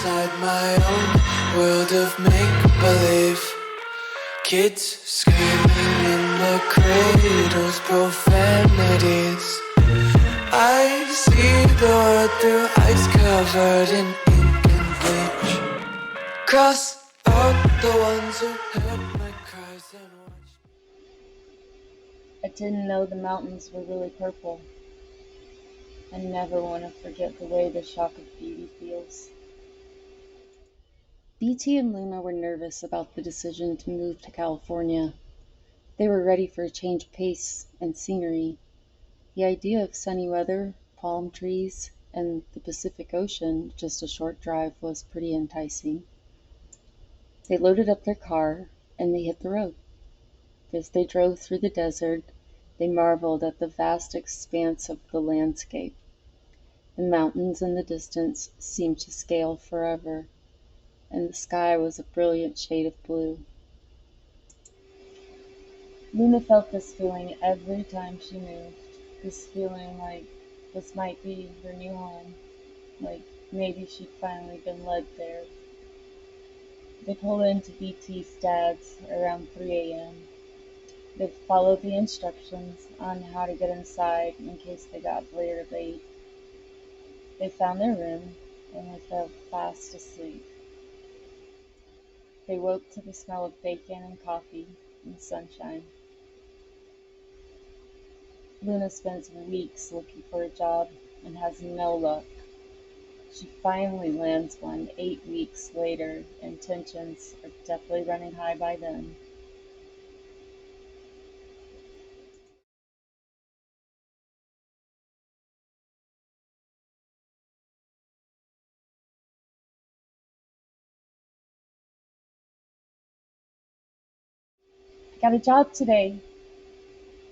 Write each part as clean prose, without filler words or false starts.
inside my own world of make-believe. Kids screaming in the cradles, profanities. I see the world through ice covered in ink and bleach. Cross out the ones who heard my cries and watched. I didn't know the mountains were really purple. I never want to forget the way the shock of beauty feels. BT and Luna were nervous about the decision to move to California. They were ready for a change of pace and scenery. The idea of sunny weather, palm trees, and the Pacific Ocean just a short drive was pretty enticing. They loaded up their car and they hit the road. As they drove through the desert, they marveled at the vast expanse of the landscape. The mountains in the distance seemed to scale forever, and the sky was a brilliant shade of blue. Luna felt this feeling every time she moved, this feeling like this might be her new home, like maybe she'd finally been led there. They pulled into BT's dad's around 3 a.m. They followed the instructions on how to get inside in case they got later late. They found their room and they fell fast asleep. They woke to the smell of bacon and coffee and sunshine. Luna spends weeks looking for a job and has no luck. She finally lands one 8 weeks later, and tensions are definitely running high by then. I got a job today.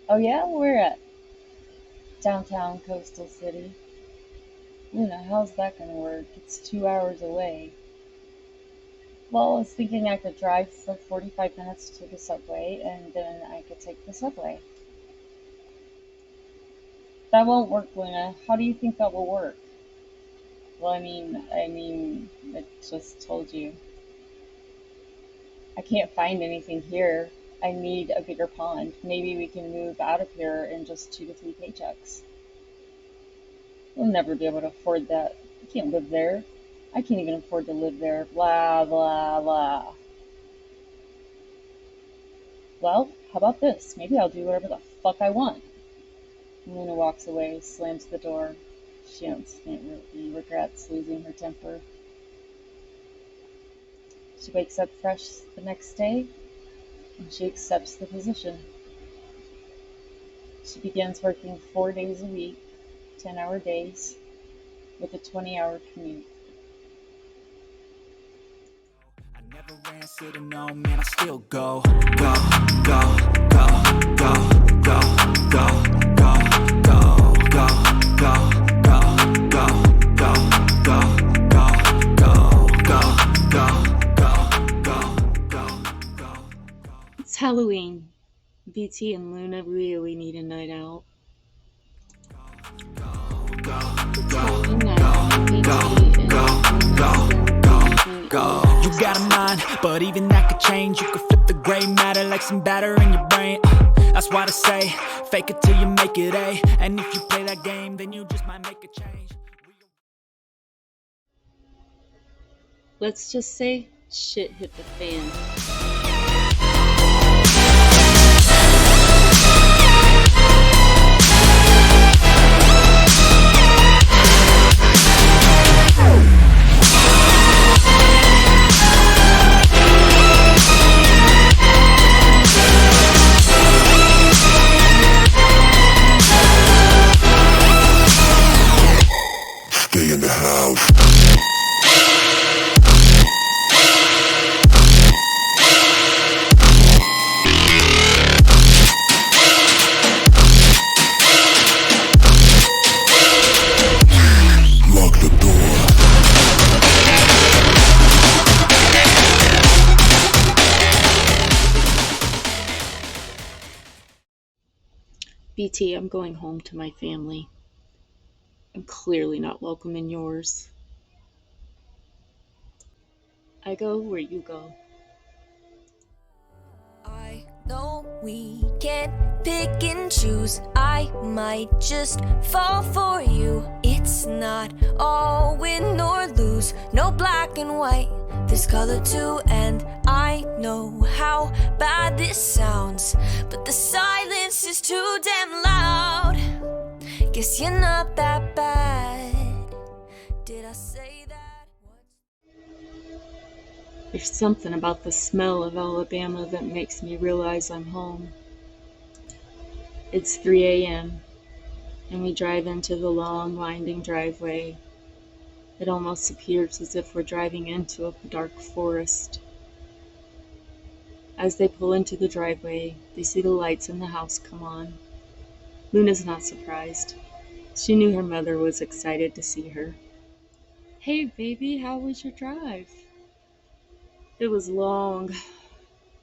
Oh yeah? Where at? Downtown Coastal City. Luna, how's that gonna work? It's 2 hours away. Well, I was thinking I could drive for 45 minutes to the subway and then I could take the subway. That won't work, Luna. How do you think that will work? Well, I just told you. I can't find anything here. I need a bigger pond. Maybe we can move out of here in just 2 to 3 paychecks. We'll never be able to afford that. I can't live there. I can't even afford to live there. Blah, blah, blah. Well, how about this? Maybe I'll do whatever the fuck I want. Luna walks away, slams the door. She instantly regrets losing her temper. She wakes up fresh the next day and she accepts the position. She begins working 4 days a week, 10-hour days, with a 20-hour commute. I never ran, said no, man, I still go, go, go, go, go, go, go, go, go, go, go, go, go, go, go, go. It's Halloween. BT and Luna really need a night out. It's Halloween night. BT and Luna Go. You got a mind, but even that could change. You could flip the gray matter like some batter in your brain. That's why I say, fake it till you make it A. And if you play that game, then you just might make a change. Let's just say shit hit the fan. Stay in the house. Lock the door. BT, I'm going home to my family. I'm clearly not welcome in yours. I go where you go. I know we can't pick and choose. I might just fall for you. It's not all win or lose. No black and white, there's color too. And I know how bad this sounds, but the silence is too damn loud. Guess you're not that bad. Did I say that? There's something about the smell of Alabama that makes me realize I'm home. It's 3 a.m., and we drive into the long, winding driveway. It almost appears as if we're driving into a dark forest. As they pull into the driveway, they see the lights in the house come on. Luna's not surprised. She knew her mother was excited to see her. "Hey, baby, how was your drive?" "It was long.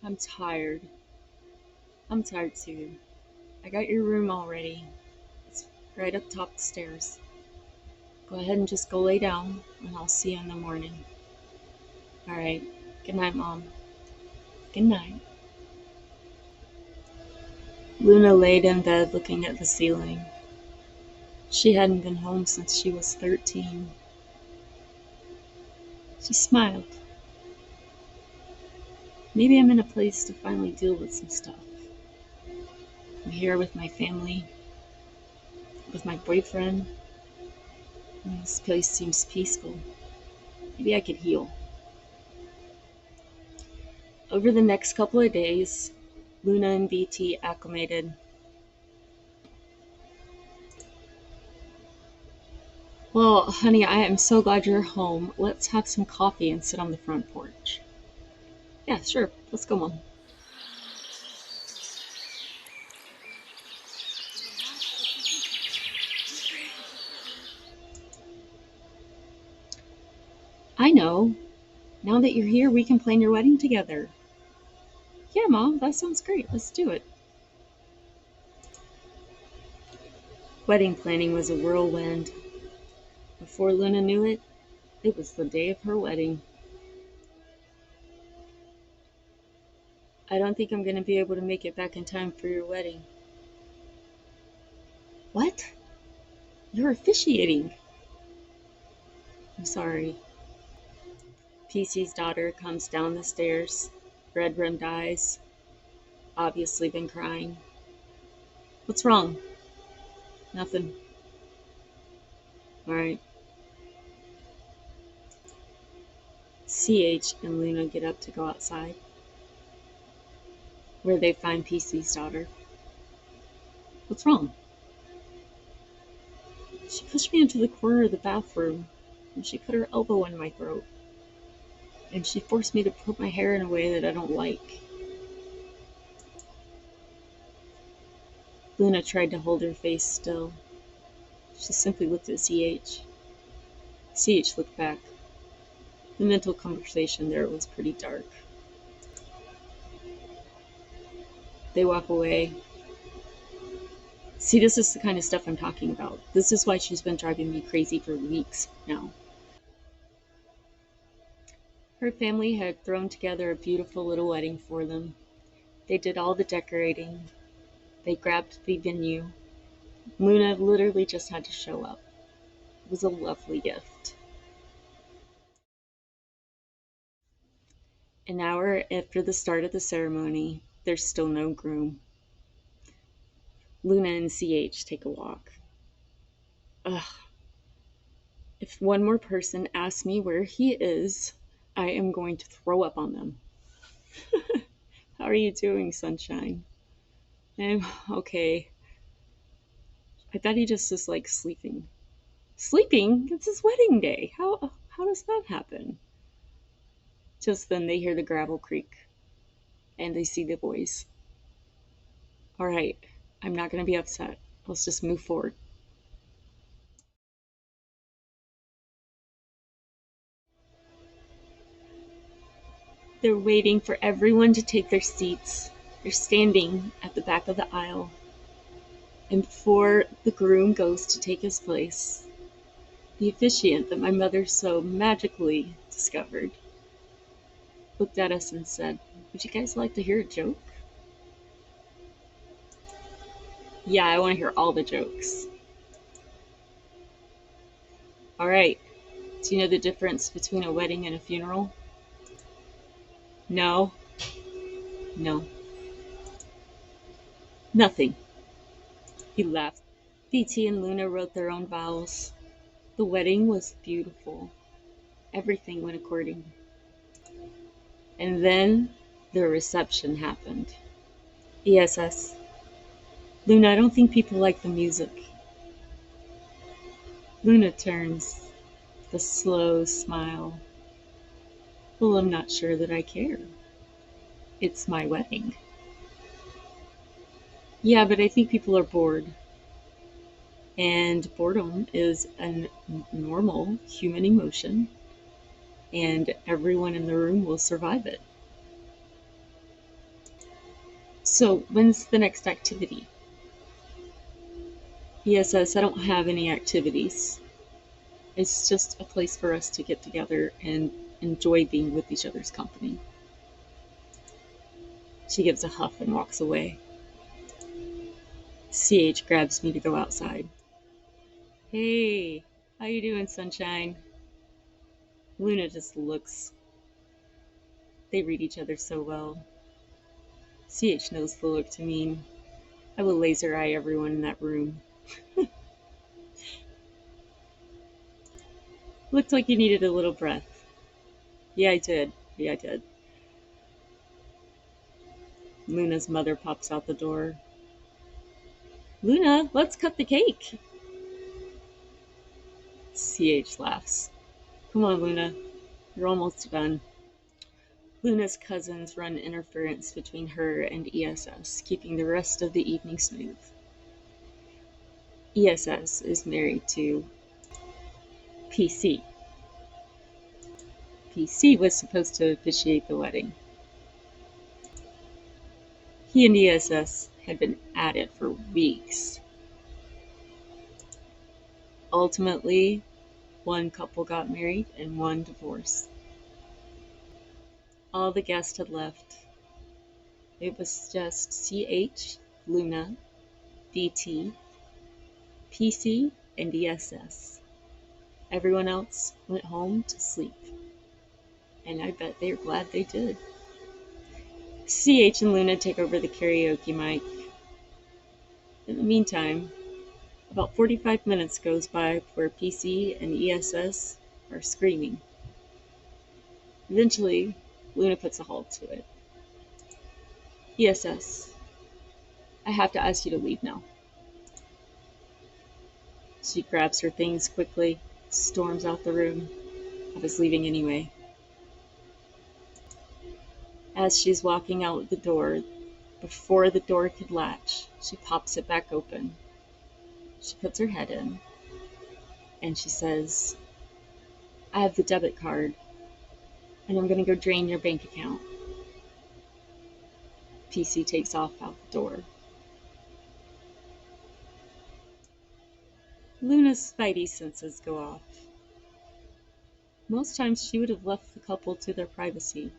I'm tired." "I'm tired too. I got your room all ready. It's right up top the stairs. Go ahead and just go lay down, and I'll see you in the morning." "All right. Good night, Mom." "Good night." Luna laid in bed looking at the ceiling. She hadn't been home since she was 13. She smiled. Maybe I'm in a place to finally deal with some stuff. I'm here with my family, with my boyfriend, and this place seems peaceful. Maybe I could heal. Over the next couple of days, Luna and BT acclimated. "Well, honey, I am so glad you're home. Let's have some coffee and sit on the front porch." "Yeah, sure. Let's go, Mom." "I know. Now that you're here, we can plan your wedding together." "Yeah, Mom, that sounds great. Let's do it." Wedding planning was a whirlwind. Before Luna knew it, it was the day of her wedding. "I don't think I'm going to be able to make it back in time for your wedding." "What? You're officiating?" "I'm sorry." PC's daughter comes down the stairs, red-rimmed eyes, obviously been crying. "What's wrong?" "Nothing." "All right." CH and Luna get up to go outside, where they find PC's daughter. "What's wrong?" "She pushed me into the corner of the bathroom, and she put her elbow in my throat, and she forced me to put my hair in a way that I don't like." Luna tried to hold her face still. She simply looked at CH. CH looked back. The mental conversation there was pretty dark. They walk away. "See, this is the kind of stuff I'm talking about. This is why she's been driving me crazy for weeks now." Her family had thrown together a beautiful little wedding for them. They did all the decorating. They grabbed the venue. Luna literally just had to show up. It was a lovely gift. An hour after the start of the ceremony, there's still no groom. Luna and CH take a walk. Ugh. If one more person asks me where he is, I am going to throw up on them. "How are you doing, sunshine?" "I'm okay." "I thought he just was like sleeping." "Sleeping? It's his wedding day. How does that happen?" Just then they hear the gravel creak, and they see the boys. "All right, I'm not going to be upset. Let's just move forward." They're waiting for everyone to take their seats. They're standing at the back of the aisle. And before the groom goes to take his place, the officiant that my mother so magically discovered looked at us and said, "Would you guys like to hear a joke?" Yeah, I want to hear all the jokes. All right. Do you know the difference between a wedding and a funeral? No. No. Nothing. He laughed. BT and Luna wrote their own vows. The wedding was beautiful. Everything went according. And then the reception happened. ESS. Luna, I don't think people like the music. Luna turns, the slow smile. Well, I'm not sure that I care. It's my wedding. Yeah, but I think people are bored. And boredom is a normal human emotion, and everyone in the room will survive it. So, when's the next activity? ESS, I don't have any activities. It's just a place for us to get together and enjoy being with each other's company. She gives a huff and walks away. CH grabs me to go outside. Hey, how you doing, sunshine? Luna just looks. They read each other so well. CH knows the look to mean, I will laser eye everyone in that room. Looked like you needed a little breath. Yeah, I did. Luna's mother pops out the door. Luna, let's cut the cake. CH laughs. Come on, Luna. You're almost done. Luna's cousins run interference between her and ESS, keeping the rest of the evening smooth. ESS is married to PC. PC was supposed to officiate the wedding. He and ESS had been at it for weeks. Ultimately, one couple got married and one divorced. All the guests had left. It was just CH, Luna, BT, PC, and ESS. Everyone else went home to sleep. And I bet they're glad they did. CH and Luna take over the karaoke mic. In the meantime, about 45 minutes goes by where PC and ESS are screaming. Eventually, Luna puts a halt to it. ESS, I have to ask you to leave now. She grabs her things quickly, storms out the room. I was leaving anyway. As she's walking out the door, before the door could latch, she pops it back open. She puts her head in, and she says, I have the debit card, and I'm going to go drain your bank account. PC takes off out the door. Luna's spidey senses go off. Most times she would have left the couple to their privacy,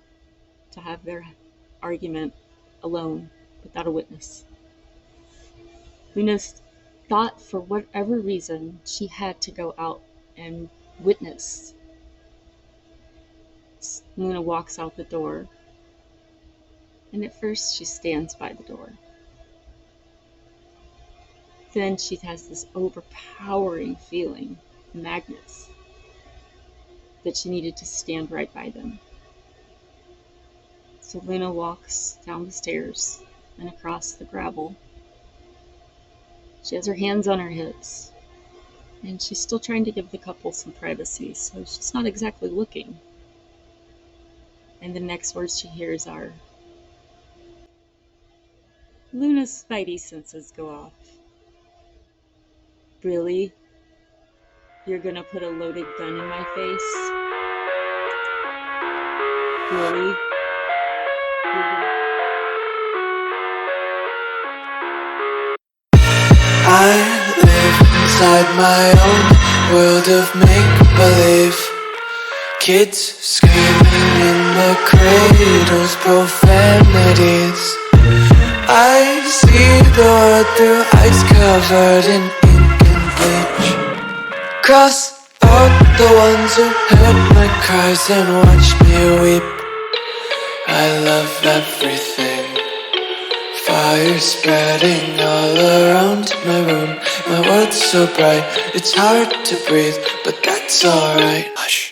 to have their argument alone, without a witness. Luna thought for whatever reason she had to go out and witness. Luna walks out the door, and at first she stands by the door. Then she has this overpowering feeling, magnets, that she needed to stand right by them. So Luna walks down the stairs and across the gravel. She has her hands on her hips, and she's still trying to give the couple some privacy, so she's not exactly looking. And the next words she hears are, Luna's spidey senses go off. Really? You're gonna put a loaded gun in my face? Really? I live inside my own world of make-believe. Kids screaming in the cradles, profanities. I see the world through ice covered in ink and bleach. Cross out the ones who heard my cries and watched me weep. I love everything. Fire spreading all around my room. My world's so bright, it's hard to breathe, but that's alright. Hush.